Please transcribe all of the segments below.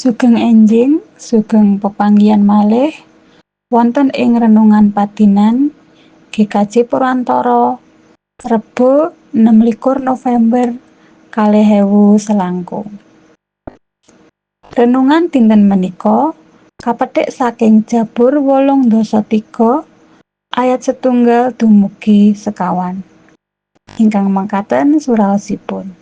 Sugeng enjing, sugeng pepanggihan malih wonten ing renungan padinan GKJ Purwantara Rebo 26 November 2019. Renungan dinten menika kapethik saking Jabur 8:3 ayat 1 dumugi 50. Ingkang mangkaten suraosipun.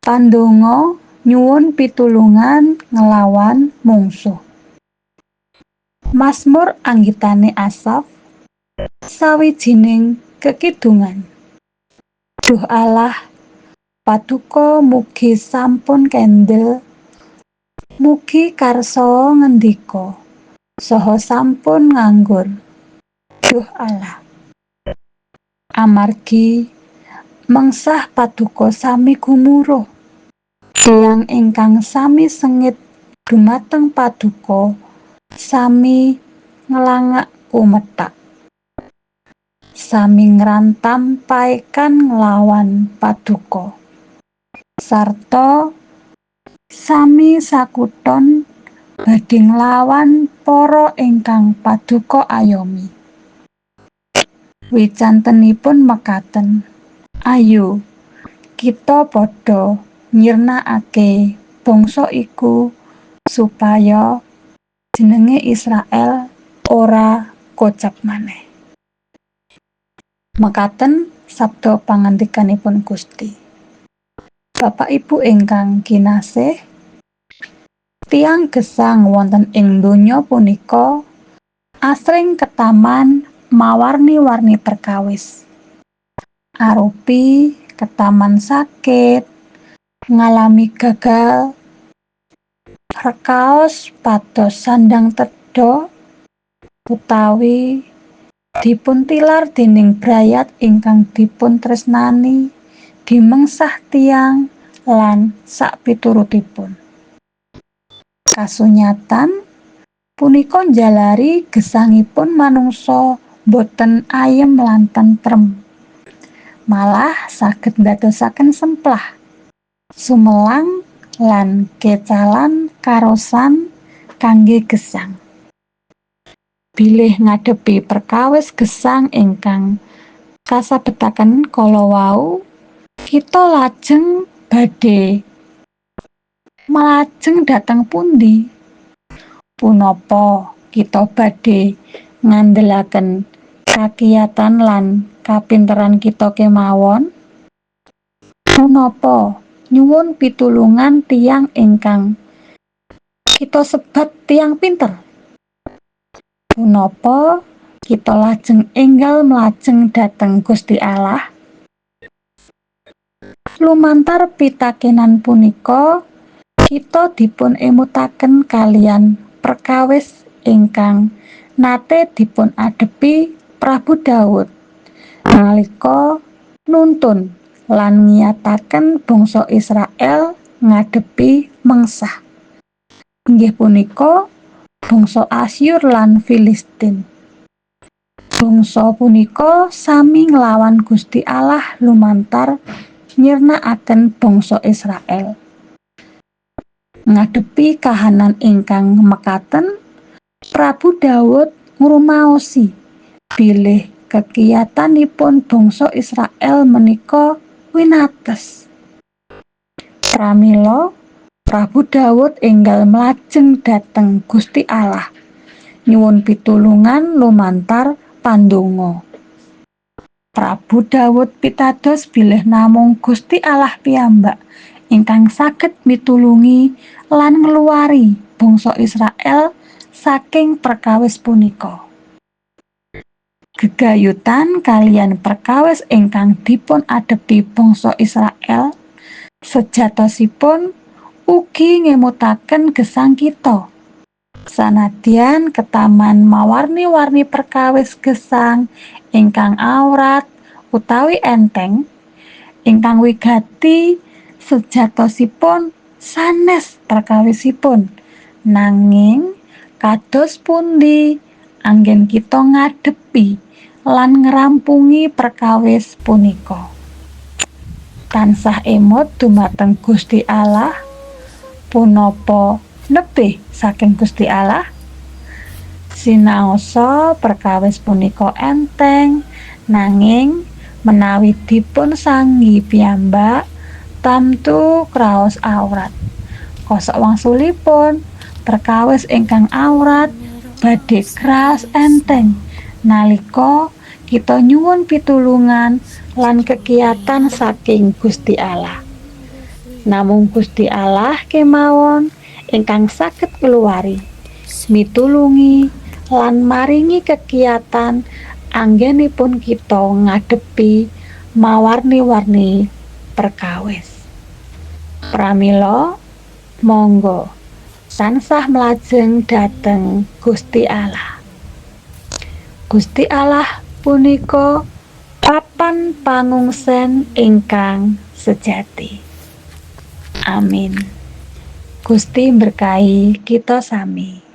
Pandonga nyuwun pitulungan nglawan mungsuh. Mazmur anggitane Asaf, sawijining kekidungan. Duh Allah, paduka mugi sampun kendel, mugi karsa ngendika saha sampun nganggur. Duh Allah, amargi mengsah paduka sami gumuruh, tiyang ingkang sami sengit dumateng paduka sami nglangak kumethak, sami ngrantam paekan nglawan paduka, sarta sami sakuton badhe nglawan para ingkang paduka ayomi. Wicantenipun mekaten, ayo kita padha nyirnakake bangsa iku supaya jenenge Israel ora kocap maneh. Mekaten sabda pangandikanipun Gusti. Bapak Ibu ingkang kinasih, tiyang gesang wonten ing donya punika asring ketaman mawarni-warni perkawis. Arupi ketaman sakit, ngalami gagal, rekaos pados sandang tedha, utawi dipuntilar dening brayat ingkang dipun tresnani, dimengsah tiyang lan sakpiturutipun. Kasunyatan punika njalari gesangipun manungsa boten ayem lan tentrem, malah saged ndadosaken semplah, sumelang lan kecalan karosan kangge gesang. Bilih ngadepi perkawis gesang ingkang kasabetaken kala wau, kita lajeng badhe malajeng dhateng pundi? Punapa kita badhe ngandelaken kakiyatan lan kapinteran kita kemawon? Punapa nyuwun pitulungan tiyang ingkang kita sebat tiyang pinter? Punapa kita lajeng enggal mlajeng dhateng Gusti Allah? Lumantar pitakenan punika kita dipun emutaken kalian perkawis ingkang nate dipun adepi Prabu Daud nalika nuntun lan ngiyataken bangsa Israel ngadepi mengsah, inggih punika bangsa Asyur lan Filistin. Bangsa punika sami nglawan Gusti Allah lumantar nyirnakaken bangsa Israel. Ngadepi kahanan ingkang mekaten, Prabu Daud ngrumaosi bilih kekiyatanipun bangsa Israel menika winates. Pramila Prabu Daud enggal mlajeng dhateng Gusti Allah nyuwun pitulungan lumantar pandonga. Prabu Daud pitados bilih namung Gusti Allah piyambak ingkang saged mitulungi lan ngluwari bangsa Israel saking perkawis punika. Gegayutan kaliyan perkawis ingkang dipun adepi bangsa Israel sejatosipun ugi ngemutaken gesang kita. Sanadyan ketaman mawarni-warni perkawis gesang ingkang awrat utawi enteng, ingkang wigati sejatosipun sanes perkawisipun, nanging kados pundi anggen kita ngadepi lan ngrampungi perkawis punika. Tansah emot dumateng Gusti Allah, punapa nebih saking Gusti Allah? Sinaosa perkawis punika enteng, nanging menawi dipun sanggi piyambak tamtu kraos awrat. Kosok wangsulipun perkawis ingkang awrat badhe kras enteng nalika kita nyuwun pitulungan lan kekiyatan saking Gusti Allah. Namung Gusti Allah kemawon ingkang saged keluari mitulungi lan maringi kekiyatan anggenipun kita ngadepi mawarni-warni perkawis. Pramila monggo tansah mlajeng dhateng Gusti Allah. Gusti Allah punika papan pangungsen ingkang sejati. Amin. Gusti berkahi kita sami.